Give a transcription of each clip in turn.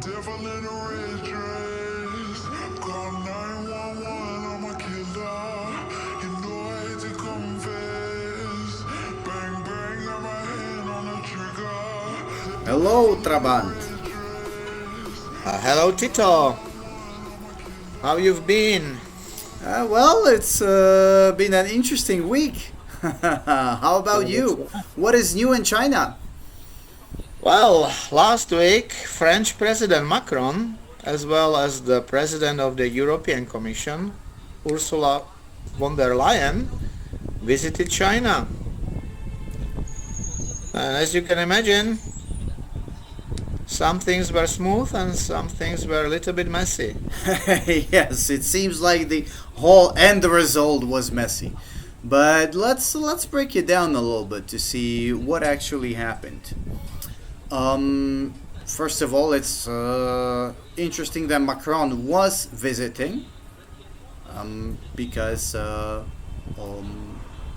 Devil in a red dress. Call 911, I'm a killer. You know I hate to confess. Bang, bang, got my hand on the trigger. Hello, Trabant. Hello, Tito. How you've been? Well, it's been an interesting week. How about you? What is new in China? Well, last week, French President Macron, as well as the President of the European Commission, Ursula von der Leyen, visited China. And as you can imagine, some things were smooth and some things were a little bit messy. Yes, it seems like the whole end result was messy. But let's break it down a little bit to see what actually happened. First of all, it's interesting that Macron was visiting because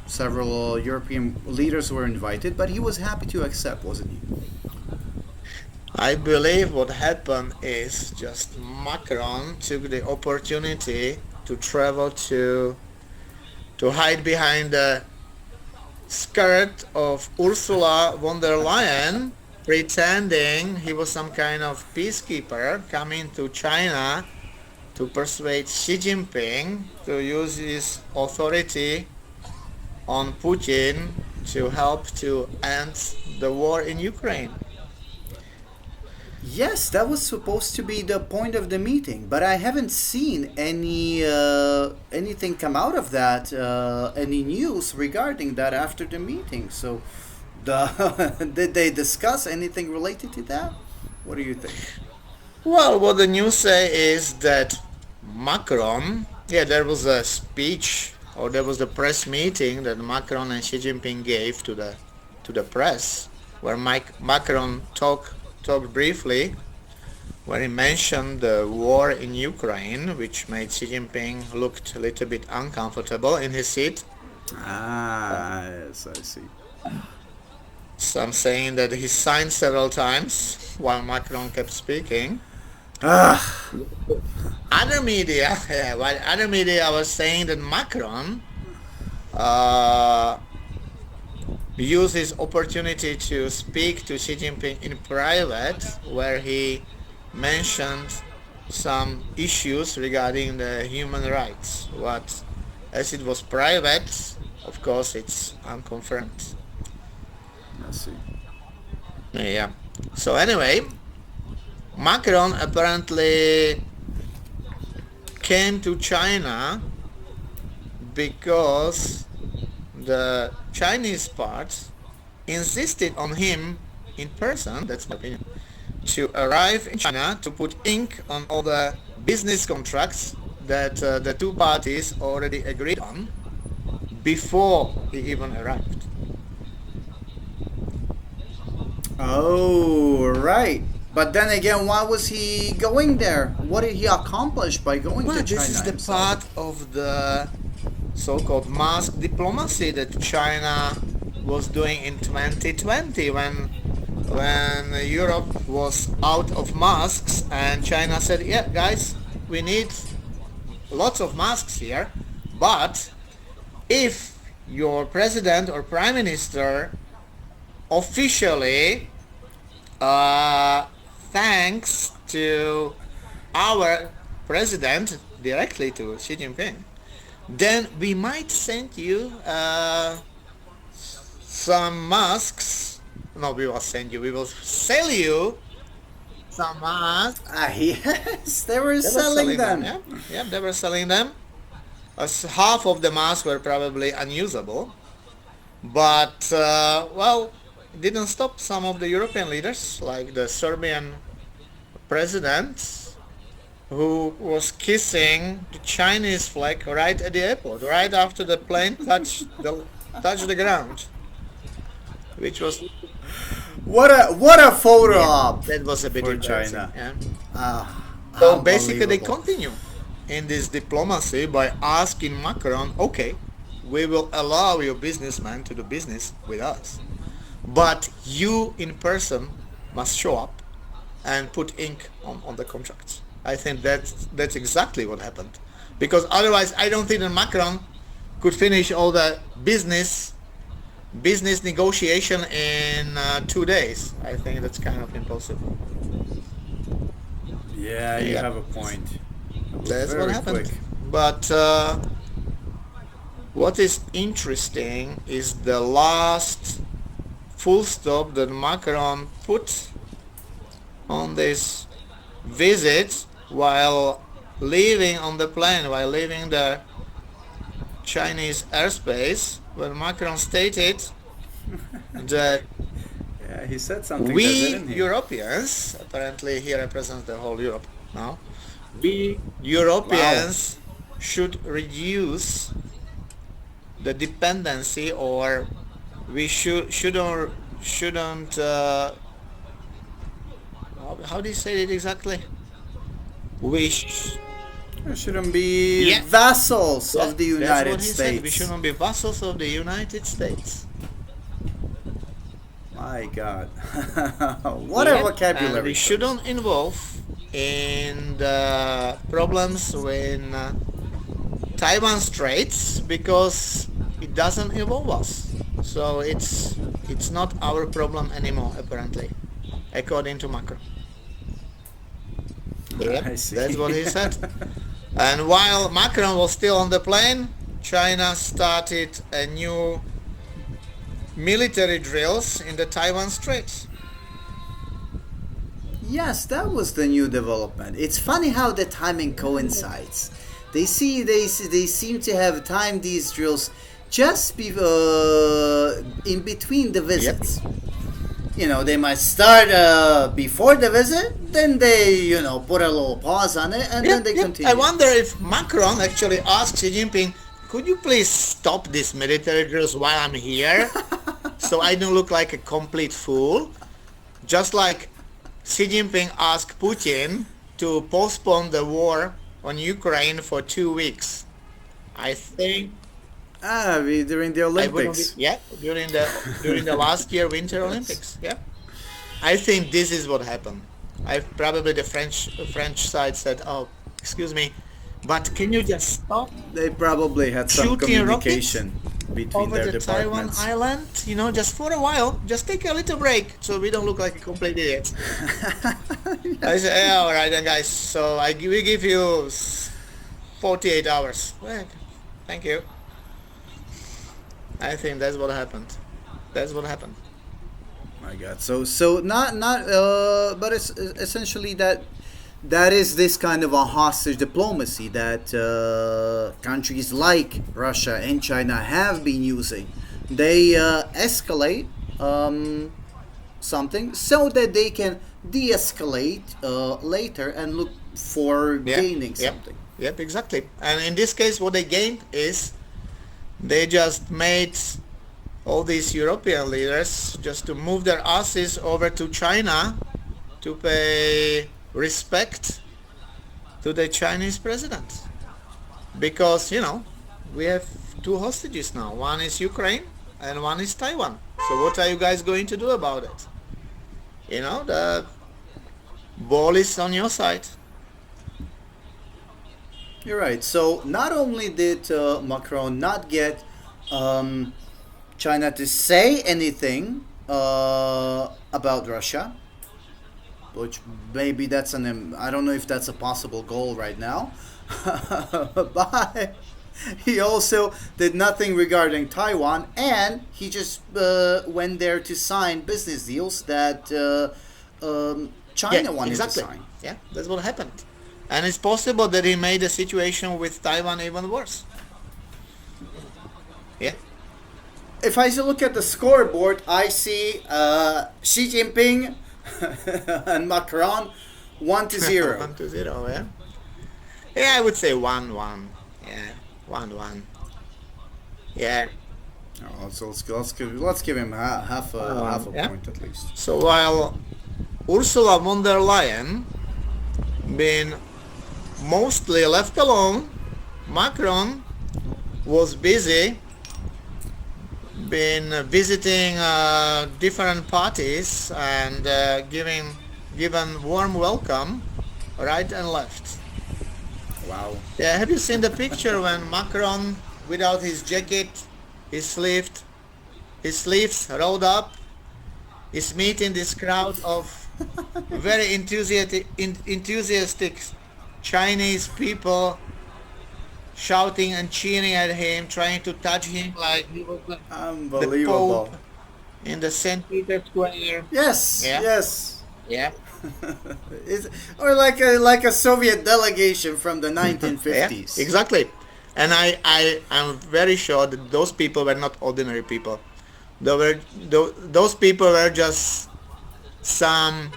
several European leaders were invited, but he was happy to accept, wasn't he? I believe what happened is just Macron took the opportunity to travel to hide behind the skirt of Ursula von der Leyen, pretending he was some kind of peacekeeper coming to China to persuade Xi Jinping to use his authority on Putin to help to end the war in Ukraine. Yes, that was supposed to be the point of the meeting, but I haven't seen anything come out of that, any news regarding that after the meeting. So, did they discuss anything related to that? What do you think? Well, what the news say is that Macron, there was a speech or there was a press meeting that Macron and Xi Jinping gave to the press, where Macron talked briefly, where he mentioned the war in Ukraine, which made Xi Jinping looked a little bit uncomfortable in his seat. Ah, yes, I see. Some saying that he signed several times while Macron kept speaking. Ah, Other media was saying that Macron uh, use his opportunity to speak to Xi Jinping in private, where he mentioned some issues regarding the human rights. What, as it was private, of course, it's unconfirmed. I see. Yeah. So anyway, Macron apparently came to China because the Chinese part insisted on him in person, that's my opinion, to arrive in China to put ink on all the business contracts that the two parties already agreed on before he even arrived. Oh, right. But then again, why was he going there? What did he accomplish by going Well, to China this is the himself? part of the so-called mask diplomacy that China was doing in 2020 when Europe was out of masks and China said, yeah guys, we need lots of masks here, but if your president or prime minister officially thanks to our president directly to Xi Jinping, then we might send you some masks. No, we will send you. We will sell you some masks. Ah, yes, they were They were selling them. Yeah, yeah, they were selling them. As half of the masks were probably unusable, but well, it didn't stop some of the European leaders, like the Serbian president, who was kissing the Chinese flag right at the airport, right after the plane touched the ground, which was What a photo op that was a bit for embarrassing. China. Yeah. So basically, they Unbelievable. continue in this diplomacy by asking Macron, okay, we will allow your businessman to do business with us, but you in person must show up and put ink on the contracts. I think that's exactly what happened, because otherwise I don't think that Macron could finish all the business negotiation in 2 days. I think that's kind of impossible. Yeah, you Yeah. have a point. It was That's what very happened. quick. But what is interesting is the last full stop that Macron put on this visit while leaving on the plane, while leaving the Chinese airspace, when Macron stated that Yeah, he said something, we didn't he? Europeans, apparently he represents the whole Europe now, we Europeans should reduce the dependency, or we shouldn't how do you say it exactly? We We shouldn't be Yeah. vassals of the That's United what he States. said. We shouldn't be vassals of the United States. My God. What a Yep. vocabulary. And we choice. shouldn't involve in the problems with Taiwan Straits, because it doesn't involve us. So it's not our problem anymore, apparently, according to Macron. Yep, I see. that's what he said. And while Macron was still on the plane, China started a new military drills in the Taiwan Straits. Yes, that was the new development. It's funny how the timing coincides. They seem to have timed these drills just in between the visits. You know, they might start before the visit, then they, put a little pause on it, and then they continue. I wonder if Macron actually asked Xi Jinping, could you please stop these military drills while I'm here, so I don't look like a complete fool? Just like Xi Jinping asked Putin to postpone the war on Ukraine for 2 weeks. I think During the I wouldn't Olympics. during the last year Winter Olympics. Yeah, I think this is what happened. Probably the French side said, "Oh, excuse me, but can you just stop They probably had some shooting communication between over their the Taiwan departments. island? Just for a while, just take a little break, so we don't look like a complete idiot." I said, "Yeah, all right, then, guys. So we give you 48 hours. Well, thank you." I think that's what happened. That's what happened. My God. So but it's essentially that is this kind of a hostage diplomacy that countries like Russia and China have been using. They escalate something so that they can de-escalate later and look for gaining something. Yep, exactly. And in this case, what they gained is they just made all these European leaders just to move their asses over to China to pay respect to the Chinese president. Because, we have two hostages now. One is Ukraine and one is Taiwan. So what are you guys going to do about it? The ball is on your side. You're right. So not only did Macron not get China to say anything about Russia, which maybe I don't know if that's a possible goal right now, but he also did nothing regarding Taiwan, and he just went there to sign business deals that China wanted to sign. Yeah, that's what happened. And it's possible that he made the situation with Taiwan even worse. Yeah. If I look at the scoreboard, I see Xi Jinping and Macron 1-0. 1-0, yeah. Yeah, I would say 1-1. Yeah, 1-1. Yeah. Oh, so let's give him half a point at least. So while Ursula von der Leyen been mostly left alone, Macron was busy been visiting different parties and given warm welcome right and left. Wow. Yeah, have you seen the picture when Macron, without his jacket, his sleeve, his sleeves rolled up, is meeting this crowd of very enthusiastic Chinese people shouting and cheering at him, trying to touch him like he was the Pope Unbelievable. in the St. Peter Square. Yes, Yeah, yes. yeah, It's, or like a Soviet delegation from the yeah, 1950s. exactly. And I am very sure that those people were not ordinary people. Those people were just some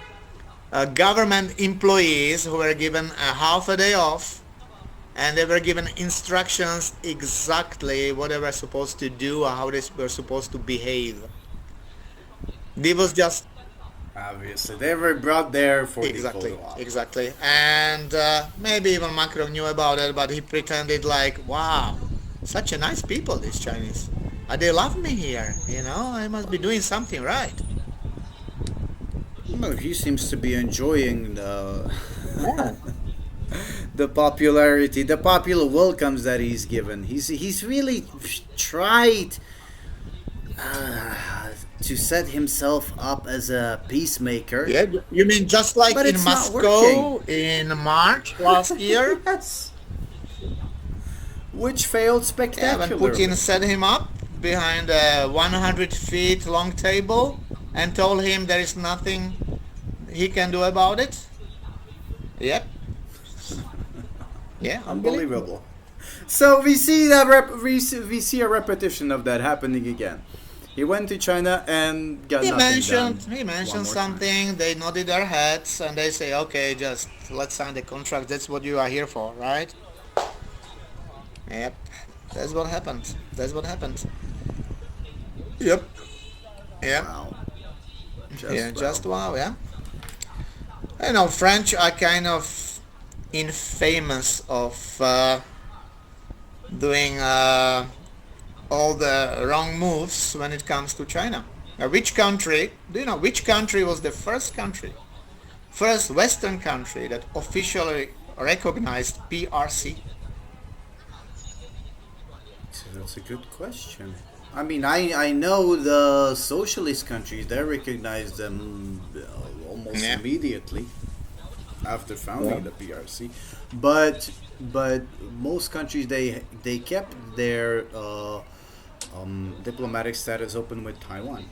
government employees who were given a half a day off, and they were given instructions exactly what they were supposed to do or how they were supposed to behave. They was just Obviously, they were brought there for the exactly, photo op. exactly, and maybe even Macron knew about it, but he pretended like, wow, such a nice people, these Chinese. They love me here, I must be doing something right. No, he seems to be enjoying the Yeah. the popularity, the popular welcomes that he's given. He's really tried to set himself up as a peacemaker, Yeah, you mean just like but in it's not working. Moscow in March last year? Yes, which failed Yeah, when Putin spectacularly. set him up behind a 100 feet long table and told him there is nothing he can do about it. Yep. Yeah, unbelievable. Unbelievable. So we see that we see a repetition of that happening again. He went to China and got He nothing mentioned done. he One mentioned more time. something. They nodded their heads and they say, "Okay, just let's sign the contract. That's what you are here for, right?" Yep. That's what happened. That's what happened. Yep. Yep. Wow. Yeah. Just Just wow. wow. Yeah. French are kind of infamous of doing all the wrong moves when it comes to China. Now, which country? Do you know which country was the first Western country that officially recognized PRC? So that's a good question. I mean, I know the socialist countries, they recognize them almost Yeah. immediately after Yeah. founding the PRC, but most countries they kept their diplomatic status open with Taiwan,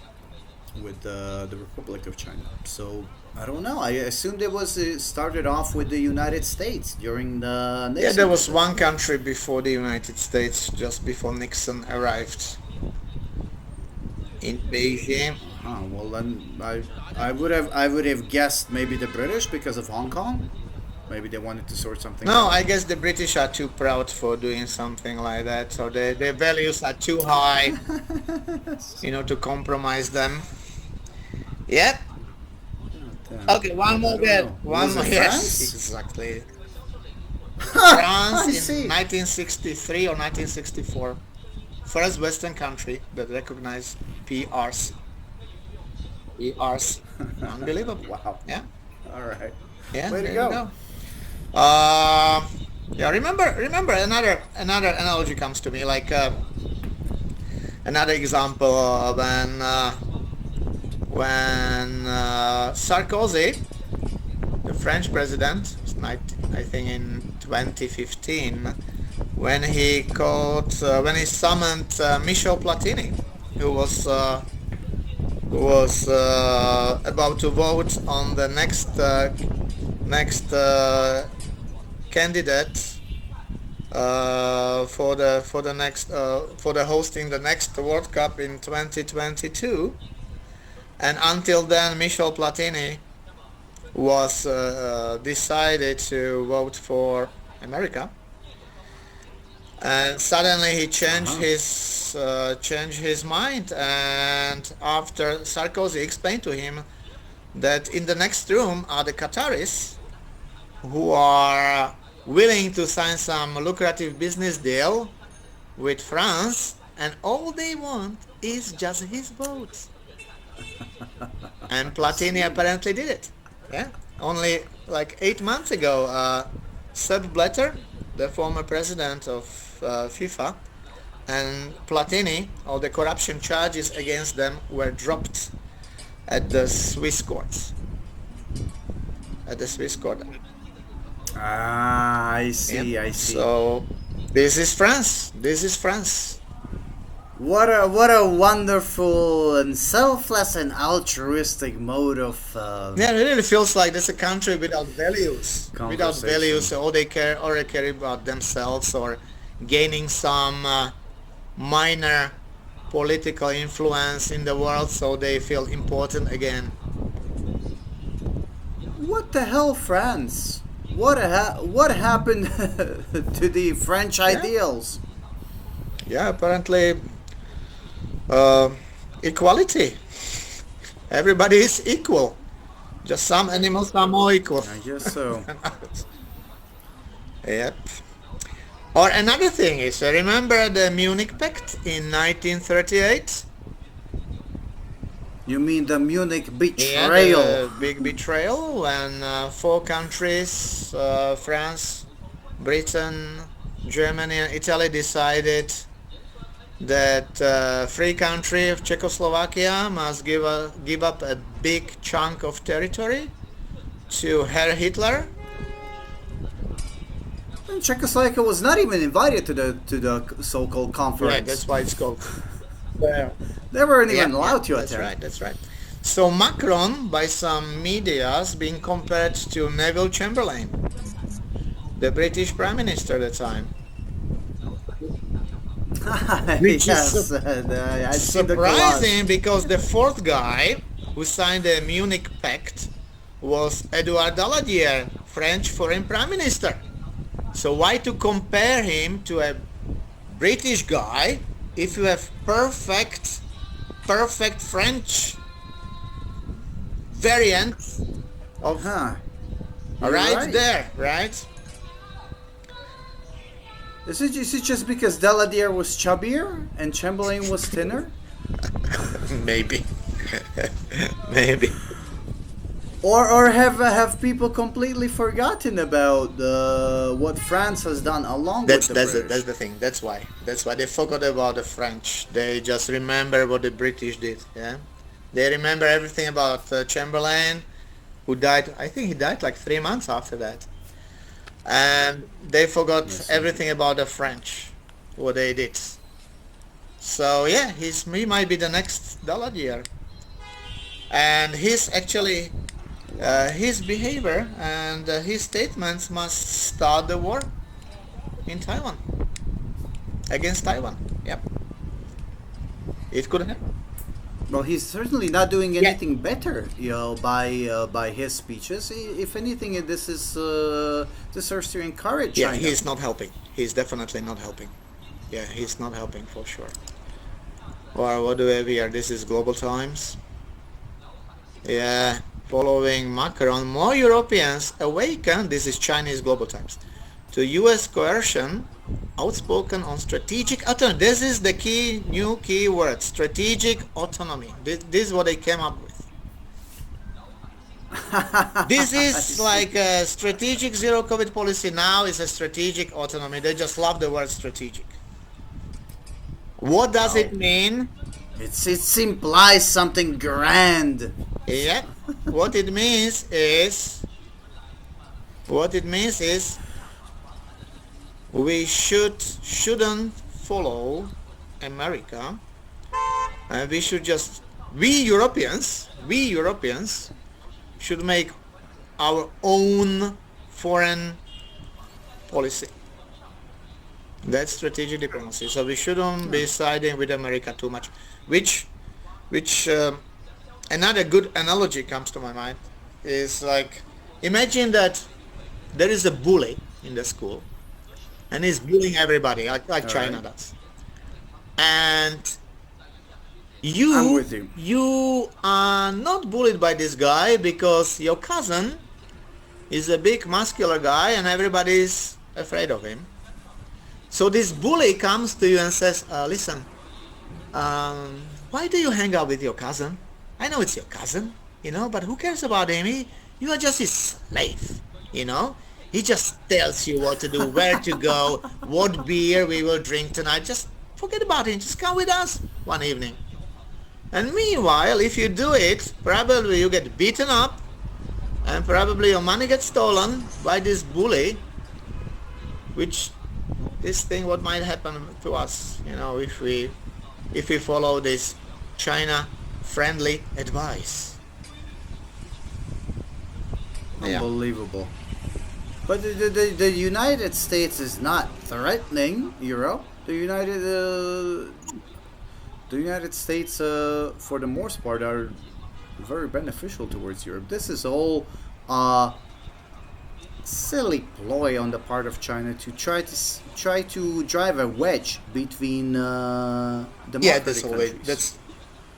with the Republic of China. So I don't know. I assumed it was started off with the United States during the Yeah, there Nixon was one administration. country before the United States, just before Nixon arrived in Beijing. Well, then I would have guessed maybe the British because of Hong Kong. Maybe they wanted to sort something No, out. I guess the British are too proud for doing something like that, so their values are too high, to compromise them. Yep. Okay, one But I more don't bit. know. One Was more. it Yes, France? exactly. France I in see. 1963 or 1964. First Western country that recognized PRC. PRC. Unbelievable. Wow. Yeah. All right. Yeah, Way to there you go. go. Uh, yeah, remember another analogy comes to me, like another example when Sarkozy, the French president, I think in 2015, when he summoned Michel Platini, who was about to vote on the next candidate for the hosting the next World Cup in 2022, and until then Michel Platini was decided to vote for America, and suddenly he Uh-huh. changed his mind, and after Sarkozy explained to him that in the next room are the Qataris who are willing to sign some lucrative business deal with France, and all they want is just his vote. And I Platini see. apparently did it. Yeah, only like 8 months ago, Sepp Blatter, the former president of FIFA, and Platini, all the corruption charges against them were dropped at the Swiss courts. At the Swiss court. Ah, I Yeah. see, I see. So this is France. This is France. What a wonderful and selfless and altruistic mode of Yeah, it really feels like this is a country without values. Without values, conversation. all they care about themselves or gaining some minor political influence in the world, so they feel important again. What the hell, France? What happened to the French Yeah, ideals? yeah. Apparently, uh, equality. Everybody is equal. Just some animals are more equal I guess so. than others. Yep. Or another thing is, remember the Munich Pact in 1938? You mean the Munich Yeah, betrayal? the big betrayal when four countries, France, Britain, Germany, and Italy decided that free country of Czechoslovakia must give up a big chunk of territory to Herr Hitler. And Czechoslovakia was not even invited to the so-called Right, conference. that's why it's called. Yeah, They weren't yeah, even allowed to that's attend. right, that's right. So Macron, by some medias, being compared to Neville Chamberlain, the British Prime Minister at the time. Which Yes, is I see the collage. surprising because the fourth guy who signed the Munich Pact was Edouard Daladier, French foreign prime minister. So why to compare him to a British guy if you have perfect French variant of Huh. You're right there, right? Is it just because Daladier was chubbier and Chamberlain was thinner? Maybe. Maybe. Or have people completely forgotten about what France has done along with the British? That's the thing. That's why they forgot about the French. They just remember what the British did. Yeah, they remember everything about Chamberlain, who died. I think he died like 3 months after that, and they forgot Yes, everything about the French, what they did. So yeah, he might be the next Daladier, and he's actually. His behavior and his statements must start the war in Taiwan against Taiwan. Yep, it could happen. Well, he's certainly not doing Yeah, anything better, by his speeches. If anything, this serves to encourage yeah, China. he's not helping. He's definitely not helping. Yeah, he's not helping for sure. Or what do we have here? This is Global Times. Yeah, following Macron, more Europeans awaken. This is Chinese Global Times. To U.S. coercion, outspoken on strategic autonomy. This is the new key word, strategic autonomy. This is what they came up with. This I is see. like a strategic zero COVID policy now is a strategic autonomy. They just love the word strategic. What does it Oh, mean? it implies something grand. Yeah, what it means is we shouldn't follow America, and we Europeans should make our own foreign policy. That's strategic diplomacy. So we shouldn't be siding with America too much. Which another good analogy comes to my mind is like, imagine that there is a bully in the school and he's bullying everybody like All right, China does, and I'm you with you. you are not bullied by this guy because your cousin is a big muscular guy and everybody is afraid of him. So this bully comes to you and says, listen, why do you hang out with your cousin? I know it's your cousin, but who cares about him? You are just his slave, you know. He just tells you what to do, where to go, what beer we will drink tonight. Just forget about it. Just come with us one evening. And meanwhile, if you do it, probably you get beaten up and probably your money gets stolen by this bully, which this thing what might happen to us, you know, if we follow this China friendly advice. Yeah. Unbelievable. But the United States is not threatening Europe. The United States, for the most part, are very beneficial towards Europe. This is all silly ploy on the part of China to try to drive a wedge between Yeah, democratic countries. that's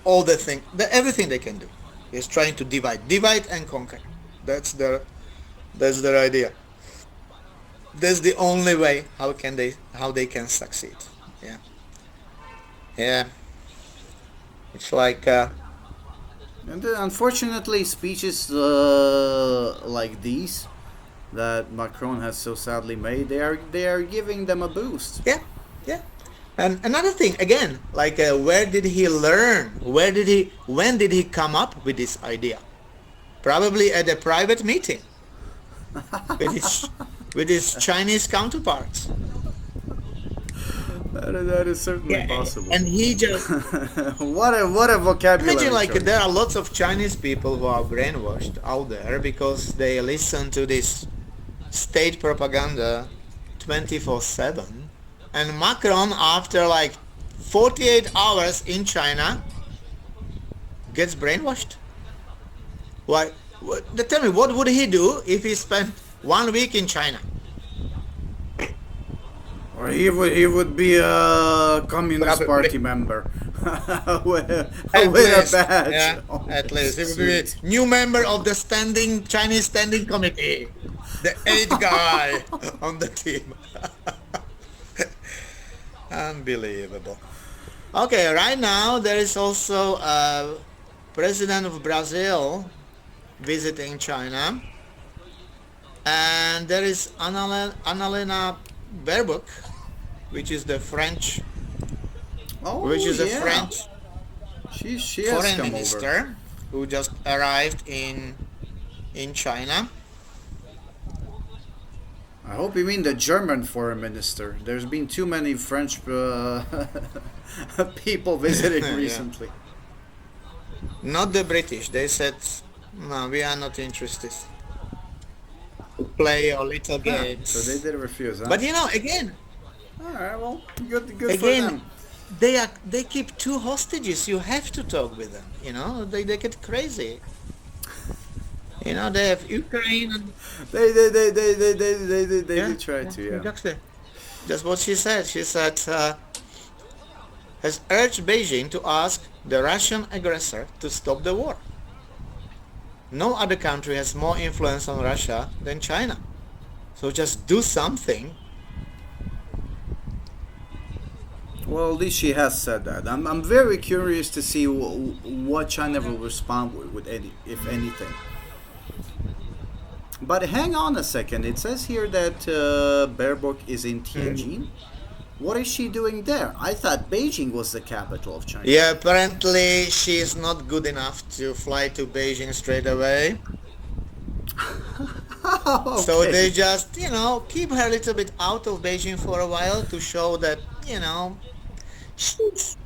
all the thing, everything they can do is trying to divide and conquer. That's their idea. That's the only way how they can succeed. Yeah, yeah. It's like And then, unfortunately, speeches like these that Macron has so sadly made, they are giving them a boost. yeah, yeah. And another thing again, like where did he learn? When did he come up with this idea? Probably at a private meeting with his Chinese counterparts. That is certainly possible. And he just what a vocabulary imagine like choice. there are lots of Chinese people who are brainwashed out there because they listen to this state propaganda 24/7, and Macron after like 48 hours in China gets brainwashed. Why? Tell me, what would he do if he spent 1 week in China? Or he would be a Communist Probably. Party member with At with a least, badge. yeah, on at his least. He would be suit. a new member of the Chinese Standing Committee. The 8th guy on the team. Unbelievable. Okay, right now there is also a president of Brazil visiting China. And there is Annalena Baerbock, which is the French, Oh, which is a yeah. French She has foreign come over. minister who just arrived in China. I hope you mean the German foreign minister. There's been too many French people visiting Yeah. recently. Not the British. They said, no, we are not interested to play your little games. So they did refuse, huh? But you know, again, All right, well, good for again, them. they keep two hostages. You have to talk with them. You know, they get crazy. You know, they have Ukraine and They did try to, yeah. exactly. Just what she said. She said has urged Beijing to ask the Russian aggressor to stop the war. No other country has more influence on Russia than China. So just do something. Well, at least she has said that. I'm very curious to see what China will respond with any, if anything. But hang on a second. It says here that Baerbock is in Tianjin. What is she doing there? I thought Beijing was the capital of China. Yeah, apparently she is not good enough to fly to Beijing straight away. Okay. So they just, you know, keep her a little bit out of Beijing for a while to show that, you know, she's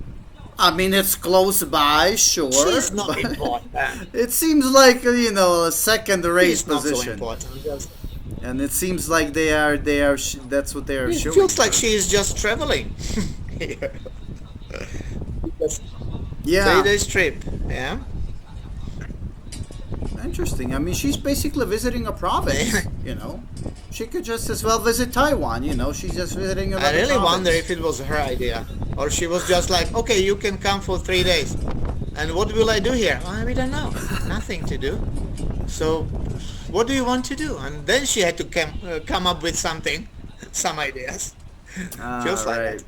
I mean, it's close by, sure. not but important. It seems like a second-rate She's not so position, important. Just, and it seems like they are. That's what they are it showing. feels like her. she is just traveling. Here. Just Yeah, three-day trip. Yeah. interesting. I mean, she's basically visiting a province. She could just as well visit Taiwan. She's just visiting a. I really wonder if it was her idea, or she was just like, okay, you can come for 3 days, and what will I do here? We don't know, nothing to do. So, what do you want to do? And then she had to come up with something, some ideas. Feels like right. that.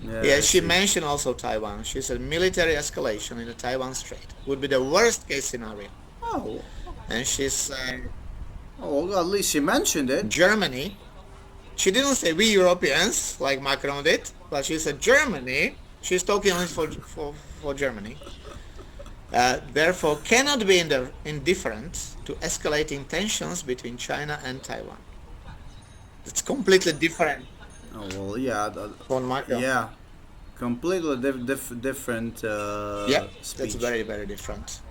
Yeah, Yeah, I she see. mentioned also Taiwan. She said military escalation in the Taiwan Strait would be the worst case scenario. Oh, and she said Oh, well, at least she mentioned it. Germany. She didn't say we Europeans like Macron did, but she said Germany. She's talking only for Germany. Therefore, cannot be indifferent to escalating tensions between China and Taiwan. It's completely different Oh, well, yeah, from Macron. yeah, completely different Yeah, that's speech. very, very different.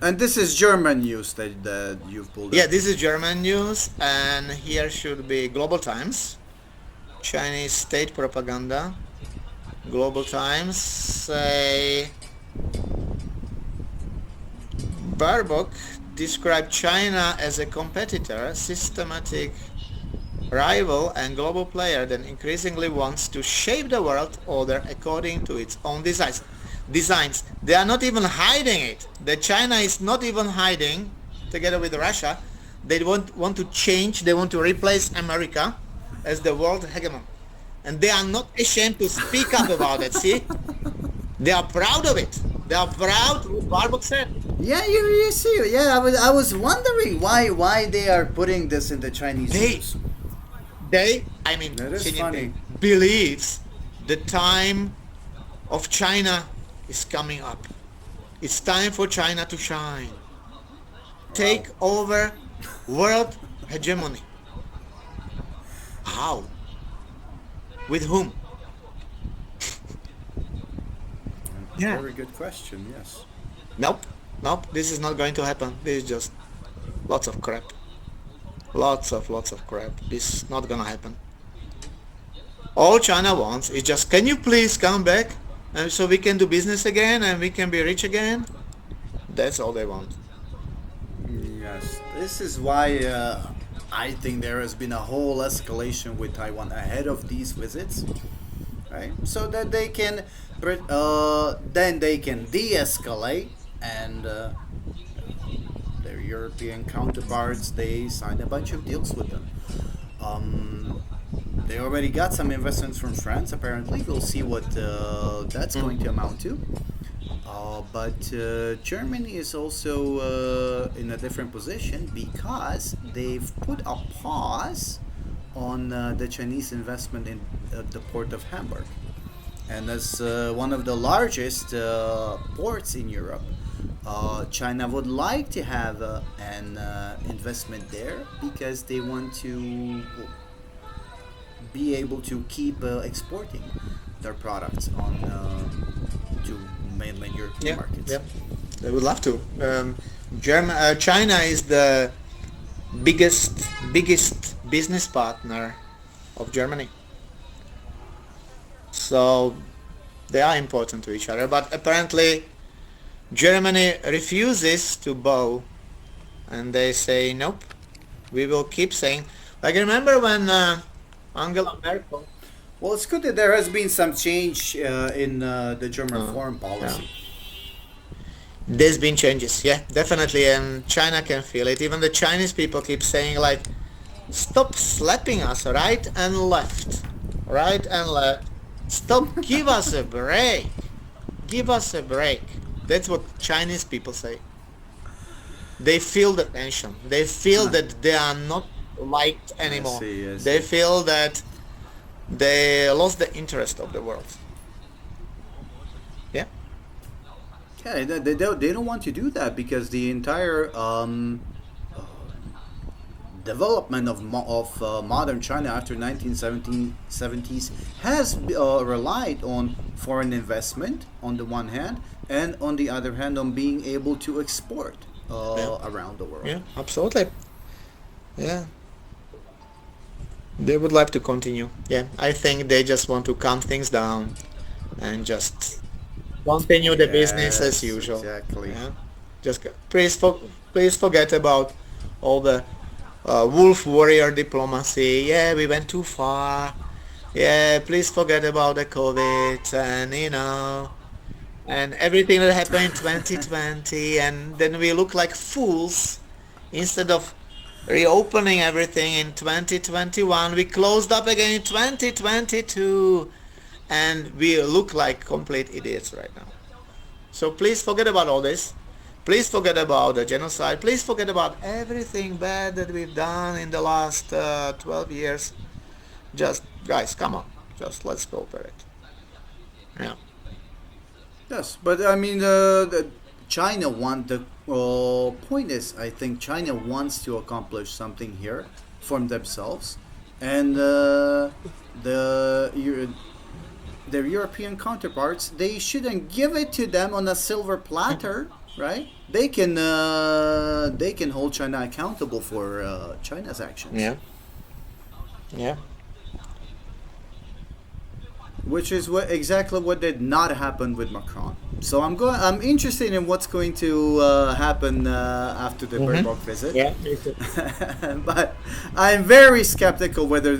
And this is German news that you've pulled Yeah, up. this is German news, and here should be Global Times, Chinese state propaganda. Global Times say Baerbock described China as a competitor, systematic rival and global player that increasingly wants to shape the world order according to its own designs. They are not even hiding it. That China is not even hiding together with Russia. They want to change, they want to replace America as the world hegemon. And they are not ashamed to speak up about it, see? They are proud of it. They are proud what Baerbock said. Yeah, you see, yeah, I was wondering why they are putting this in the Chinese They news. I mean, That is Xi funny. Jinping believes the time of China is coming up. It's time for China to shine. Take over world hegemony. How? With whom? Yeah. Very good question. Yes. Nope. Nope. This is not going to happen. This is just lots of crap. Lots of crap. This is not gonna happen. All China wants is just, can you please come back and so we can do business again and we can be rich again? That's all they want. Yes. This is why I think there has been a whole escalation with Taiwan ahead of these visits, right? So that they can, then they can de-escalate, and their European counterparts, they sign a bunch of deals with them. They already got some investments from France. Apparently, we'll see what that's going to amount to. But Germany is also in a different position because they've put a pause on the Chinese investment in the port of Hamburg. And as one of the largest ports in Europe, China would like to have an investment there because they want to be able to keep exporting their products on to mainland European markets. Yeah. They would love to. China is the biggest business partner of Germany. So they are important to each other. But apparently Germany refuses to bow, and they say nope. We will keep saying. Like remember when Angela Merkel. Well, it's good that there has been some change in the German foreign Yeah. policy. There's been changes, yeah, definitely, and China can feel it. Even the Chinese people keep saying like, stop slapping us right and left, right and left. Stop, give us a break. Give us a break. That's what Chinese people say. They feel the tension. They feel that they are not liked anymore. I They see. feel that they lost the interest of the world. Yeah. Yeah, they don't want to do that because the entire development of modern China after 1970s has relied on foreign investment on the one hand, and on the other hand on being able to export Yeah. around the world. Yeah, absolutely. Yeah. They would like to continue. Yeah, I think they just want to calm things down and just continue the business as Yes, usual. exactly. Yeah. Just please forget about all the wolf warrior diplomacy. Yeah, we went too far. Yeah, please forget about the COVID and and everything that happened in 2020, and then we look like fools instead of reopening everything in 2021. We closed up again in 2022, and we look like complete idiots right now. So please forget about all this. Please forget about the genocide. Please forget about everything bad that we've done in the last 12 years. Just, guys, come on. Just let's cooperate. Yeah. Yes, but I mean, China the point is, I think China wants to accomplish something here for themselves, and their European counterparts, they shouldn't give it to them on a silver platter, right? They can hold China accountable for China's actions. Yeah. Yeah. Which is exactly what did not happen with Macron. So I'm interested in what's going to happen after the Baerbock visit. Yeah. But I'm very skeptical whether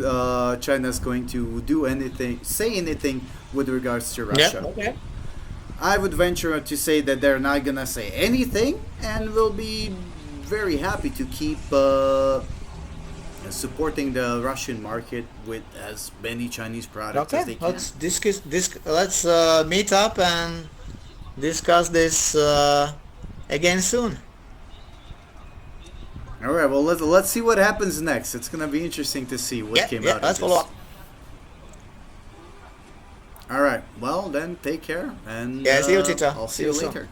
China's going to say anything with regards to Russia. Yeah. Okay. I would venture to say that they're not gonna say anything, and will be very happy to keep supporting the Russian market with as many Chinese products as they Okay. can. Let's meet up and discuss this again soon. All right. Well, let's see what happens next. It's gonna be interesting to see what came out of Let's this. follow up. All right. Well, then take care, and Yeah, see you, Tita. I'll see See you you soon. later.